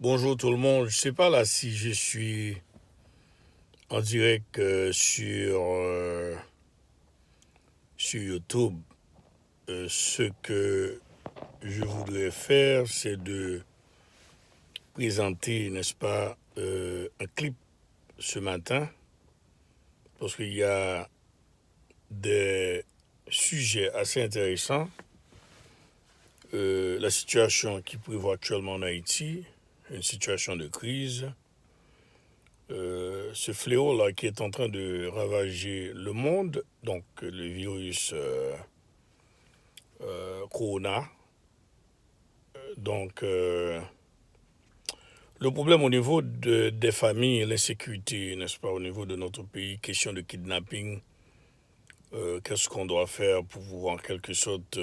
Bonjour tout le monde. Je sais pas là si je suis en direct sur YouTube. Ce que je voudrais faire, c'est de présenter, n'est-ce pas, un clip ce matin, parce qu'il y a des sujets assez intéressants. La situation qui prévaut actuellement en Haïti, une situation de crise. Ce fléau-là qui est en train de ravager le monde, donc le virus Corona. Donc, le problème au niveau des familles, l'insécurité, n'est-ce pas, au niveau de notre pays, question de kidnapping, qu'est-ce qu'on doit faire pour pouvoir en quelque sorte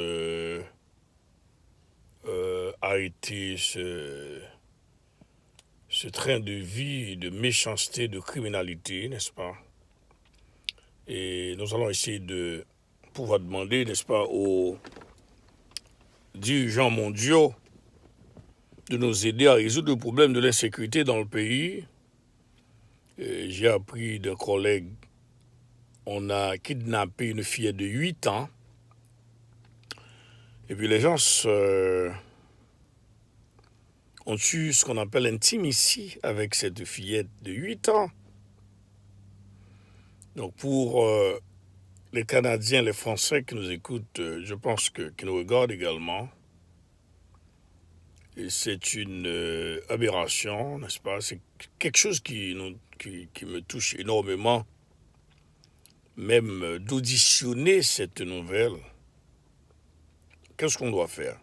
arrêter ce train de vie, de méchanceté, de criminalité, n'est-ce pas? Et nous allons essayer de pouvoir demander, n'est-ce pas, aux dirigeants mondiaux de nous aider à résoudre le problème de l'insécurité dans le pays. J'ai appris d'un collègue, on a kidnappé une fillette de 8 ans. Et puis les gens ont eu ce qu'on appelle intimicide avec cette fillette de 8 ans. Donc pour les Canadiens, les Français qui nous écoutent, je pense qui nous regardent également, et c'est une aberration, n'est-ce pas? C'est quelque chose qui me touche énormément, même d'auditionner cette nouvelle. Qu'est-ce qu'on doit faire?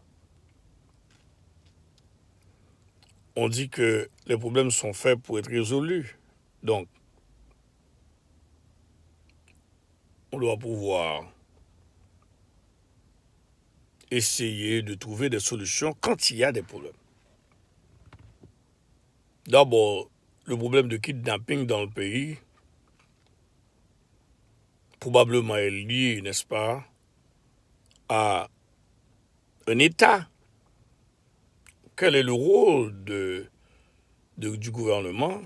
On dit que les problèmes sont faits pour être résolus. Donc, on doit pouvoir essayer de trouver des solutions quand il y a des problèmes. D'abord, le problème de kidnapping dans le pays, probablement est lié, n'est-ce pas, à un État. Quel est le rôle du gouvernement?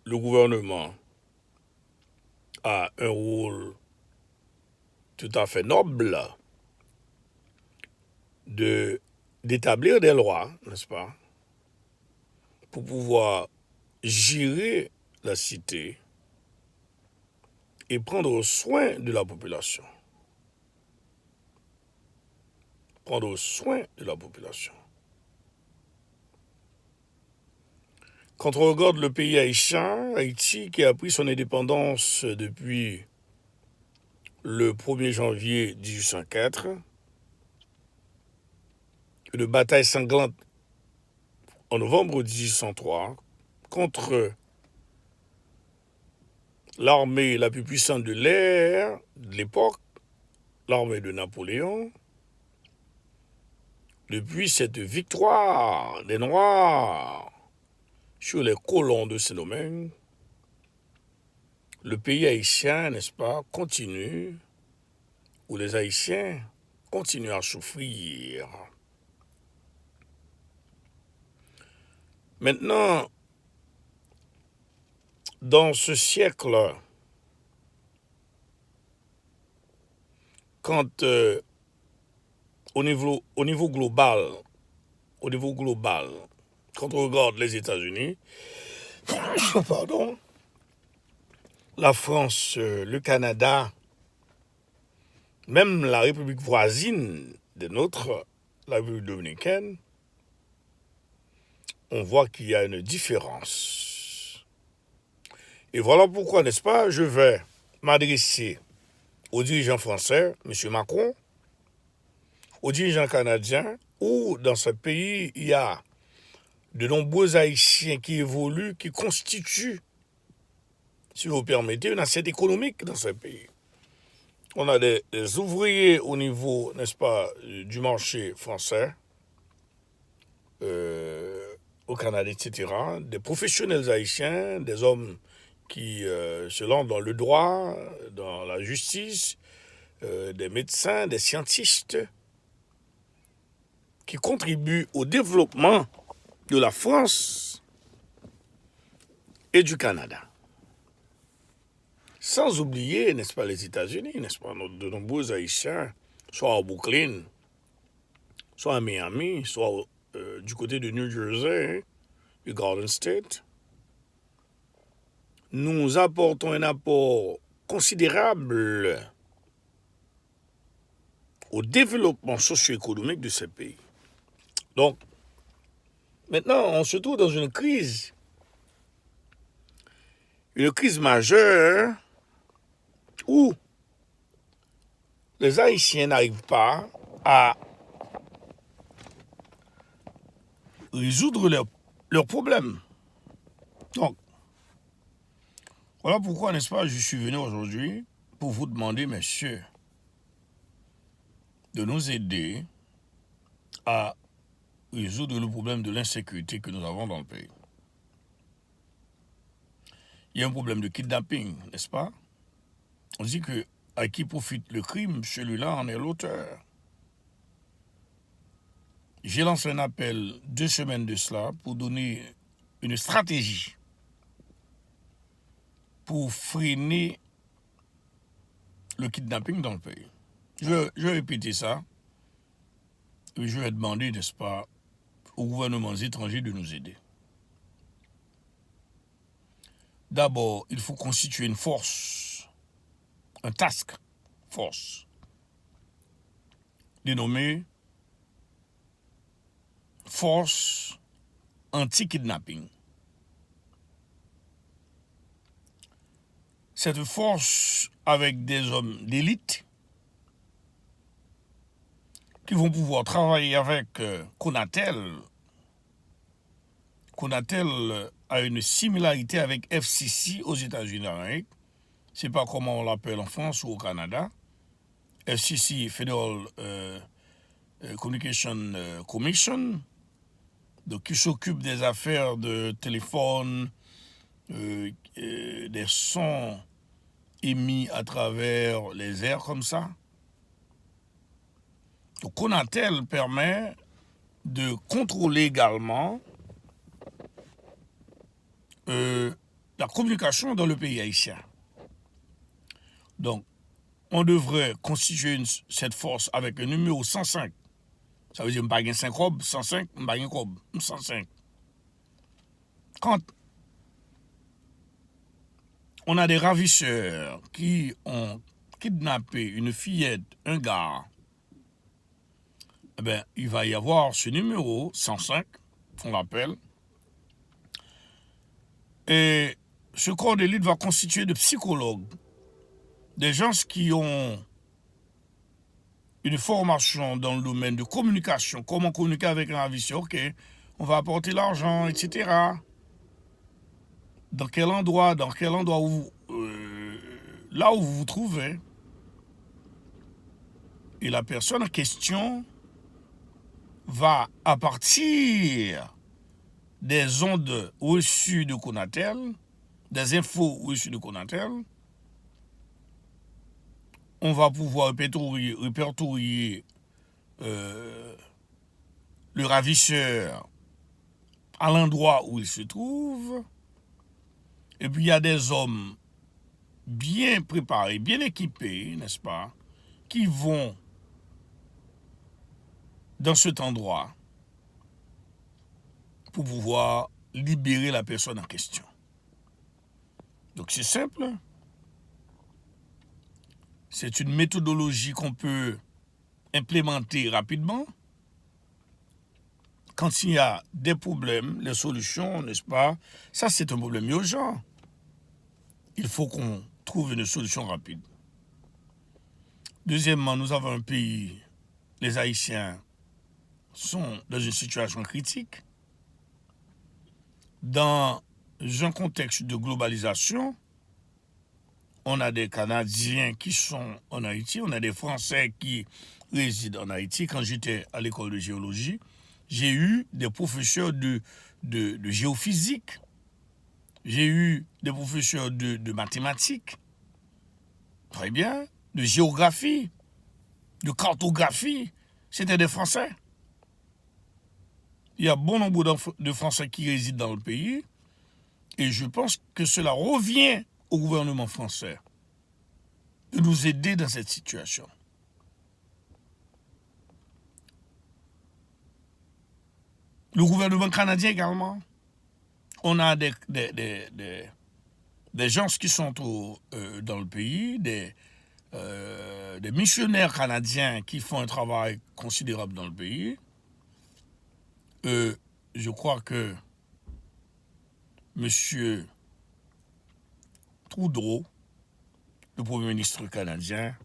Le gouvernement a un rôle tout à fait noble d'établir des lois, n'est-ce pas, pour pouvoir gérer la cité et prendre soin de la population. Prendre soin de la population. Quand on regarde le pays haïtien, Haïti qui a pris son indépendance depuis le 1er janvier 1804, une bataille sanglante en novembre 1803 contre l'armée la plus puissante de l'air de l'époque, l'armée de Napoléon. Depuis cette victoire des Noirs sur les colons de Saint-Domingue, le pays haïtien, n'est-ce pas, continue, ou les Haïtiens continuent à souffrir. Maintenant, dans ce siècle, quand au niveau global, quand on regarde les États-Unis, pardon, la France, le Canada, même la République voisine de notre, la République dominicaine, on voit qu'il y a une différence. Et voilà pourquoi, n'est-ce pas, je vais m'adresser aux dirigeants français, M. Macron, aux dirigeants canadiens, où dans ce pays, il y a de nombreux Haïtiens qui évoluent, qui constituent, si vous permettez, une assiette économique dans ce pays. On a des ouvriers au niveau, n'est-ce pas, du marché français, au Canada, etc., des professionnels haïtiens, des hommes qui se lancent dans le droit, dans la justice, des médecins, des scientistes, qui contribuent au développement de la France et du Canada. Sans oublier, n'est-ce pas, les États-Unis, n'est-ce pas, de nombreux Haïtiens, soit à Brooklyn, soit à Miami, soit du côté de New Jersey, du Garden State. Nous apportons un apport considérable au développement socio-économique de ces pays. Donc, maintenant, on se trouve dans une crise majeure où les Haïtiens n'arrivent pas à résoudre leurs problèmes. Donc, voilà pourquoi, n'est-ce pas, je suis venu aujourd'hui pour vous demander, messieurs, de nous aider à résoudre le problème de l'insécurité que nous avons dans le pays. Il y a un problème de kidnapping, n'est-ce pas? On dit que à qui profite le crime, celui-là en est l'auteur. J'ai lancé un appel 2 semaines de cela pour donner une stratégie pour freiner le kidnapping dans le pays. Je vais répéter ça et je vais demander, n'est-ce pas, aux gouvernements étrangers de nous aider. D'abord, il faut constituer une force, un task force, dénommée Force anti-kidnapping. Cette force avec des hommes d'élite qui vont pouvoir travailler avec Conatel. Conatel a une similarité avec FCC aux États-Unis d'Amérique. Je ne sais pas comment on l'appelle en France ou au Canada. FCC, Federal Communication Commission, donc qui s'occupe des affaires de téléphone, des sons émis à travers les airs comme ça. Donc Conatel permet de contrôler également la communication dans le pays haïtien. Donc, on devrait constituer cette force avec un numéro 105. Ça veut dire que je n'ai pas 5 robes, 105, je n'ai pas 105. Quand on a des ravisseurs qui ont kidnappé une fillette, un gars, eh bien, il va y avoir ce numéro 105, on l'appelle. Et ce corps d'élite va constituer de psychologues, des gens qui ont une formation dans le domaine de communication, comment communiquer avec un ravisseur, ok, on va apporter l'argent, etc. Dans quel endroit où là où vous vous trouvez. Et la personne en question va, à partir des ondes reçues de Conatel, des infos reçues de Conatel, on va pouvoir répertorier le ravisseur à l'endroit où il se trouve. Et puis il y a des hommes bien préparés, bien équipés, n'est-ce pas, qui vont dans cet endroit pour pouvoir libérer la personne en question. Donc c'est simple. C'est une méthodologie qu'on peut implémenter rapidement. Quand il y a des problèmes, les solutions, n'est-ce pas? Ça, c'est un problème urgent. Il faut qu'on trouve une solution rapide. Deuxièmement, nous avons un pays, les Haïtiens sont dans une situation critique. Dans un contexte de globalisation, on a des Canadiens qui sont en Haïti, on a des Français qui résident en Haïti. Quand j'étais à l'école de géologie, j'ai eu des professeurs de géophysique, j'ai eu des professeurs de mathématiques, très bien, de géographie, de cartographie, c'était des Français. Il y a bon nombre de Français qui résident dans le pays et je pense que cela revient au gouvernement français de nous aider dans cette situation. Le gouvernement canadien également, on a des gens qui sont dans le pays, des missionnaires canadiens qui font un travail considérable dans le pays. Je crois que M. Trudeau, le Premier ministre canadien,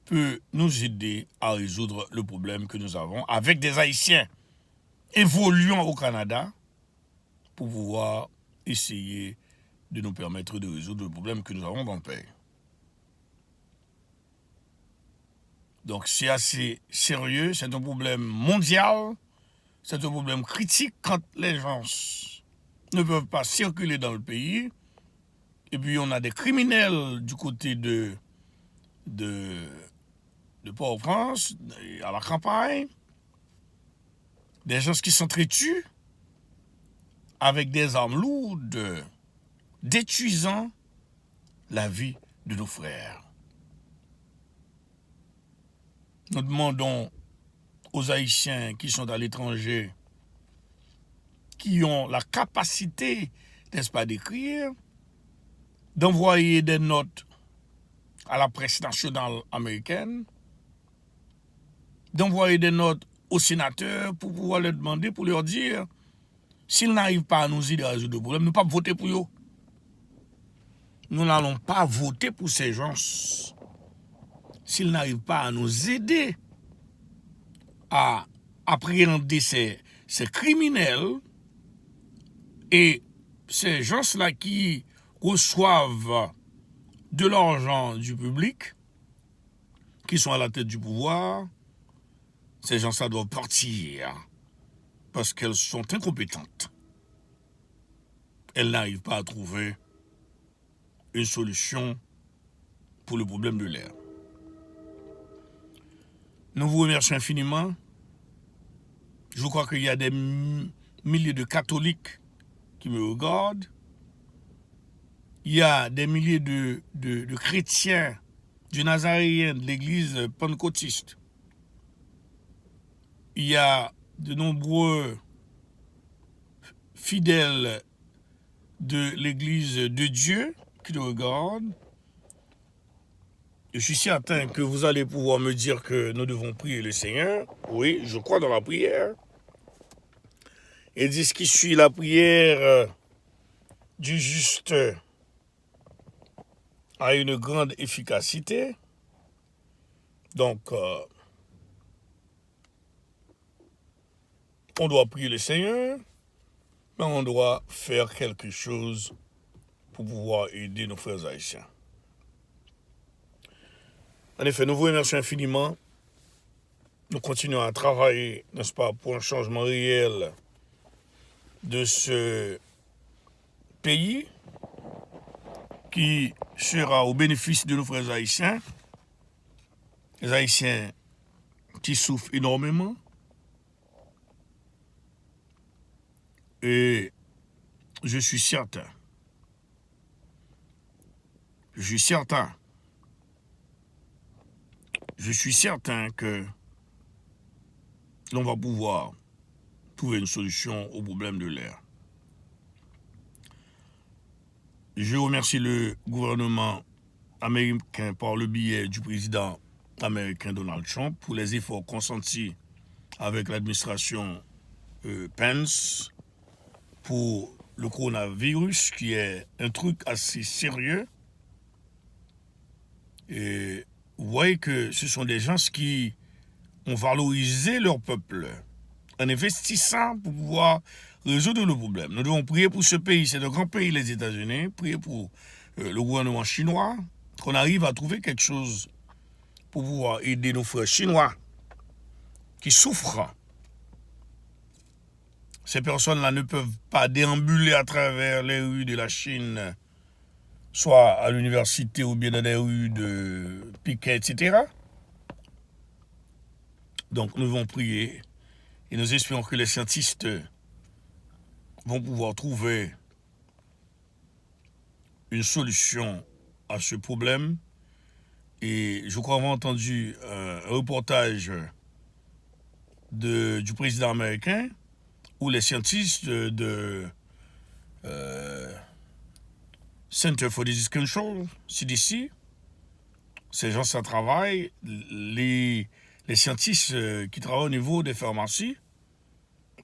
peut nous aider à résoudre le problème que nous avons avec des Haïtiens évoluant au Canada pour pouvoir essayer de nous permettre de résoudre le problème que nous avons dans le pays. Donc c'est assez sérieux, c'est un problème mondial, c'est un problème critique quand les gens ne peuvent pas circuler dans le pays. Et puis on a des criminels du côté de Port-au-Prince, à la campagne, des gens qui sont traitus avec des armes lourdes, détruisant la vie de nos frères. Nous demandons aux Haïtiens qui sont à l'étranger, qui ont la capacité, n'est-ce pas, d'écrire, d'envoyer des notes à la presse nationale américaine, d'envoyer des notes aux sénateurs pour pouvoir leur demander, pour leur dire, s'ils n'arrivent pas à nous aider à résoudre le problème, nous ne pouvons pas voter pour eux. Nous n'allons pas voter pour ces gens s'ils n'arrivent pas à nous aider à appréhender ces criminels et ces gens-là qui reçoivent de l'argent du public, qui sont à la tête du pouvoir. Ces gens-là doivent partir parce qu'elles sont incompétentes. Elles n'arrivent pas à trouver une solution pour le problème de l'air. Nous vous remercions infiniment. Je crois qu'il y a des milliers de catholiques qui me regardent. Il y a des milliers de chrétiens du Nazaréen, de l'église pentecôtiste. Il y a de nombreux fidèles de l'église de Dieu qui nous regardent. Je suis certain que vous allez pouvoir me dire que nous devons prier le Seigneur. Oui, je crois dans la prière. Et dit ce qui suit la prière du juste a une grande efficacité. Donc, on doit prier le Seigneur, mais on doit faire quelque chose pour pouvoir aider nos frères haïtiens. En effet, nous vous remercions infiniment. Nous continuons à travailler, n'est-ce pas, pour un changement réel de ce pays qui sera au bénéfice de nos frères haïtiens. Les Haïtiens qui souffrent énormément. Et je suis certain que l'on va pouvoir trouver une solution au problème de l'air. Je remercie le gouvernement américain par le biais du président américain Donald Trump pour les efforts consentis avec l'administration Pence pour le coronavirus, qui est un truc assez sérieux. Et vous voyez que ce sont des gens qui ont valorisé leur peuple en investissant pour pouvoir résoudre le problème. Nous devons prier pour ce pays, c'est un grand pays, les États-Unis, prier pour le gouvernement chinois, qu'on arrive à trouver quelque chose pour pouvoir aider nos frères chinois qui souffrent. Ces personnes-là ne peuvent pas déambuler à travers les rues de la Chine, soit à l'université ou bien dans les rues de Pékin, etc. Donc nous devons prier et nous espérons que les scientifiques vont pouvoir trouver une solution à ce problème. Et je crois avoir entendu un reportage du président américain où les scientifiques de Center for Disease Control, CDC, ces gens ça travaille, les scientifiques qui travaillent au niveau des pharmacies,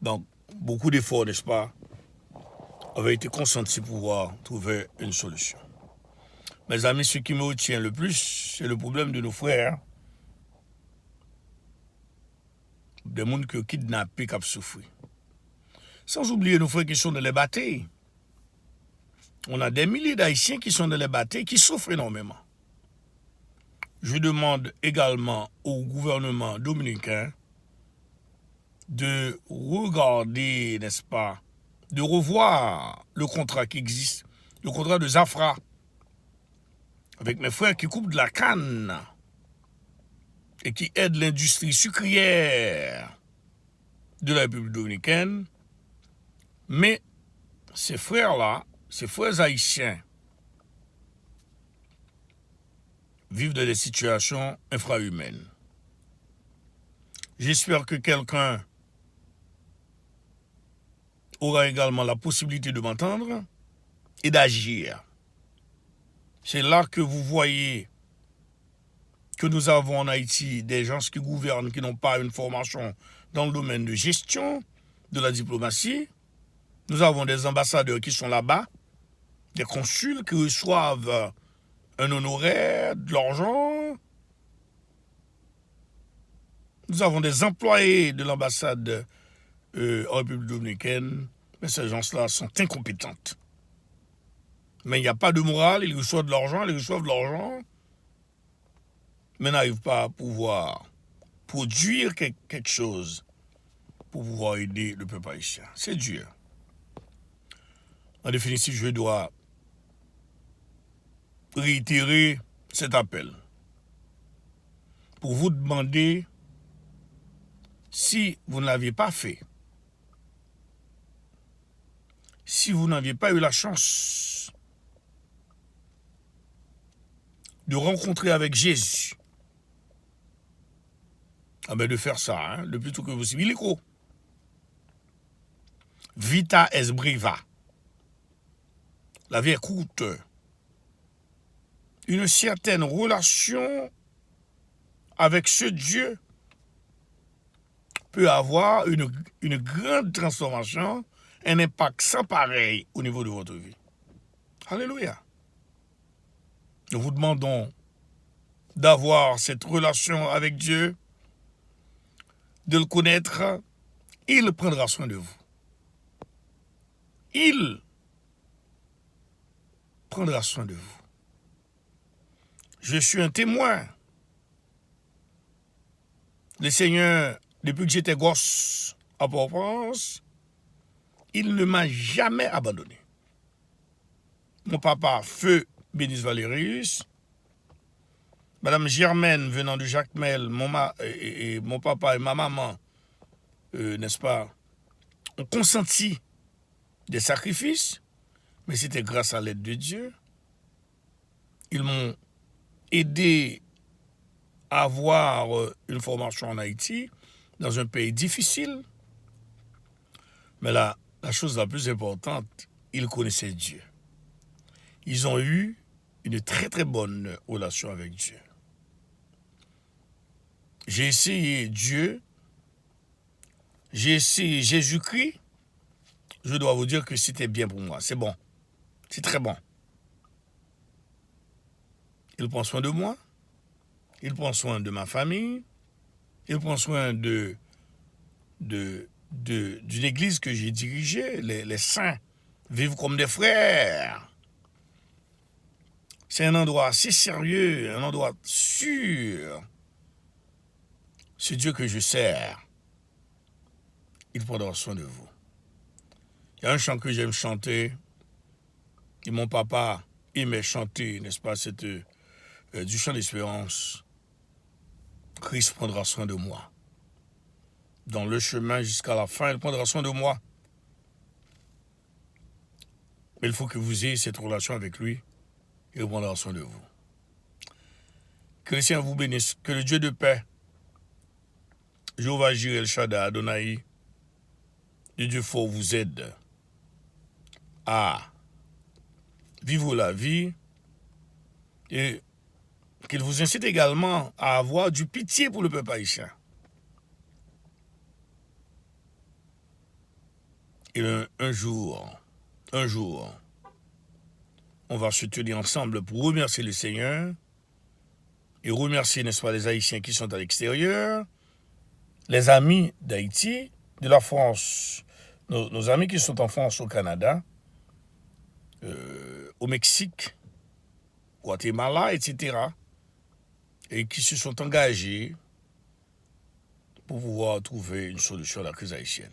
donc beaucoup d'efforts, n'est-ce pas, avaient été consentis pour pouvoir trouver une solution. Mes amis, ce qui me retient le plus, c'est le problème de nos frères, des gens qui ont kidnappé, qui ont souffert. Sans oublier nos frères qui sont dans les batailles. On a des milliers d'Haïtiens qui sont dans les batailles, qui souffrent énormément. Je demande également au gouvernement dominicain de regarder, n'est-ce pas, de revoir le contrat qui existe, le contrat de Zafra, avec mes frères qui coupent de la canne et qui aident l'industrie sucrière de la République dominicaine. Mais ces frères-là, ces frères haïtiens, vivent dans des situations infrahumaines. J'espère que quelqu'un aura également la possibilité de m'entendre et d'agir. C'est là que vous voyez que nous avons en Haïti des gens qui gouvernent, qui n'ont pas une formation dans le domaine de gestion, de la diplomatie. Nous avons des ambassadeurs qui sont là-bas, des consuls qui reçoivent un honoraire, de l'argent. Nous avons des employés de l'ambassade en République dominicaine, mais ces gens-là sont incompétents. Mais il n'y a pas de morale, ils reçoivent de l'argent, mais n'arrivent pas à pouvoir produire quelque chose pour pouvoir aider le peuple haïtien. C'est dur. En définitive, je dois réitérer cet appel pour vous demander si vous ne l'aviez pas fait, si vous n'aviez pas eu la chance de rencontrer avec Jésus, de faire ça, le plus tôt que possible. Il est quoi? Vita est breva. La vie est courte. Une certaine relation avec ce Dieu peut avoir une grande transformation, un impact sans pareil au niveau de votre vie. Alléluia. Nous vous demandons d'avoir cette relation avec Dieu, de le connaître. Il prendra soin de vous. Il prendra soin de vous. Je suis un témoin. Le Seigneur, depuis que j'étais gosse à Port-au-Prince, il ne m'a jamais abandonné. Mon papa, feu Bénis Valérius, Madame Germaine venant de Jacmel, mon papa et ma maman, n'est-ce pas, ont consenti des sacrifices, mais c'était grâce à l'aide de Dieu. Ils m'ont aidé à avoir une formation en Haïti, dans un pays difficile. Mais la chose la plus importante, ils connaissaient Dieu. Ils ont eu une très très bonne relation avec Dieu. J'ai essayé Dieu, j'ai essayé Jésus-Christ. Je dois vous dire que c'était bien pour moi. C'est bon. C'est très bon. Il prend soin de moi. Il prend soin de ma famille. Il prend soin d'une église que j'ai dirigée. Les saints vivent comme des frères. C'est un endroit assez sérieux, un endroit sûr. C'est Dieu que je sers. Il prendra soin de vous. Il y a un chant que j'aime chanter. Et mon papa aimait chanter, n'est-ce pas, c'est du chant d'espérance. Christ prendra soin de moi. dans le chemin jusqu'à la fin, il prendra soin de moi. Mais il faut que vous ayez cette relation avec lui et il prendra soin de vous. Que le Seigneur vous bénisse, que le Dieu de paix, Jéhovah Jireh El Shaddai Adonai, le Dieu fort vous aide à vivre la vie et qu'il vous incite également à avoir du pitié pour le peuple haïtien. Et un jour, on va se tenir ensemble pour remercier le Seigneur et remercier, n'est-ce pas, les Haïtiens qui sont à l'extérieur, les amis d'Haïti, de la France, nos amis qui sont en France, au Canada, au Mexique, Guatemala, etc., et qui se sont engagés pour pouvoir trouver une solution à la crise haïtienne.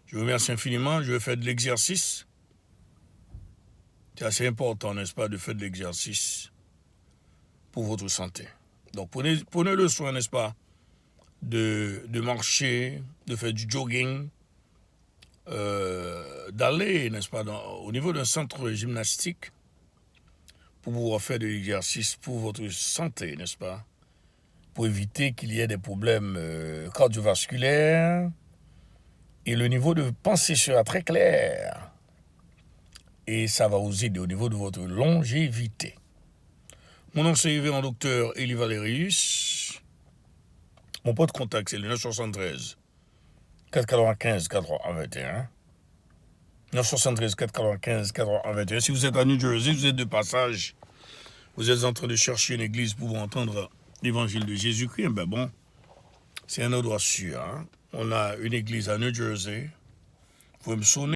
Je vous remercie infiniment, je vais faire de l'exercice. C'est assez important, n'est-ce pas, de faire de l'exercice pour votre santé. Donc prenez le soin, n'est-ce pas, de marcher, de faire du jogging, d'aller, n'est-ce pas, au niveau d'un centre gymnastique pour pouvoir faire de l'exercice pour votre santé, n'est-ce pas, pour éviter qu'il y ait des problèmes cardiovasculaires et le niveau de pensée sera très clair et ça va vous aider au niveau de votre longévité. Mon nom c'est révérend docteur Élie Valérius. Mon point de contact c'est le 973 495 421. 973 495 421. Si vous êtes à New Jersey, vous êtes de passage, vous êtes en train de chercher une église pour entendre l'évangile de Jésus-Christ, ben bon, c'est un endroit sûr. Hein? On a une église à New Jersey. Vous pouvez me sonner.